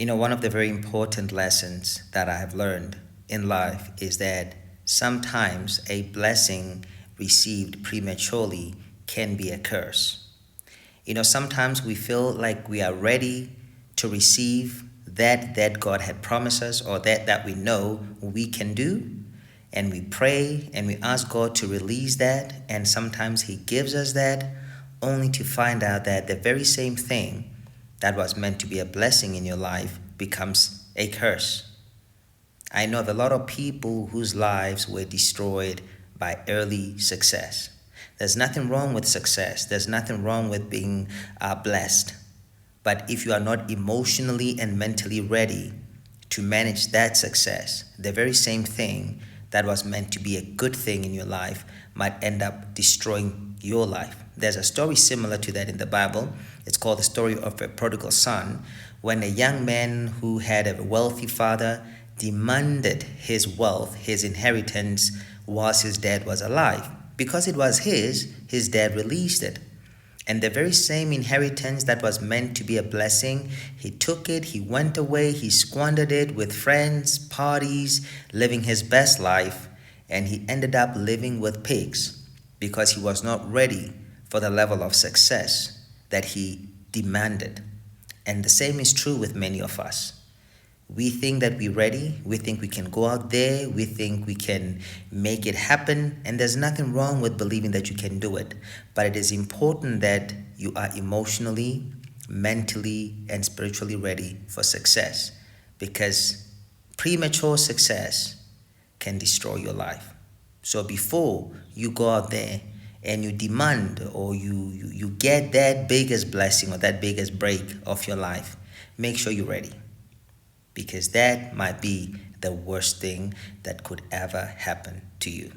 One of the very important lessons that I have learned in life is that sometimes a blessing received prematurely can be a curse. Sometimes we feel like we are ready to receive that God had promised us, or that we know we can do, and we pray and we ask God to release that, and sometimes He gives us that, only to find out that the very same thing that was meant to be a blessing in your life becomes a curse. I know of a lot of people whose lives were destroyed by early success. There's nothing wrong with success. There's nothing wrong with being blessed. But if you are not emotionally and mentally ready to manage that success, the very same thing that was meant to be a good thing in your life might end up destroying your life. There's a story similar to that in the Bible. It's called the story of a prodigal son, when a young man who had a wealthy father demanded his wealth, his inheritance, whilst his dad was alive. Because it was his dad released it. And the very same inheritance that was meant to be a blessing, he took it, he went away, he squandered it with friends, parties, living his best life, and he ended up living with pigs because he was not ready for the level of success that he demanded. And the same is true with many of us. We think that we're ready. We think we can go out there. We think we can make it happen. And there's nothing wrong with believing that you can do it. But it is important that you are emotionally, mentally, and spiritually ready for success. Because premature success can destroy your life. So before you go out there and you demand, or you get that biggest blessing or that biggest break of your life, make sure you're ready. Because that might be the worst thing that could ever happen to you.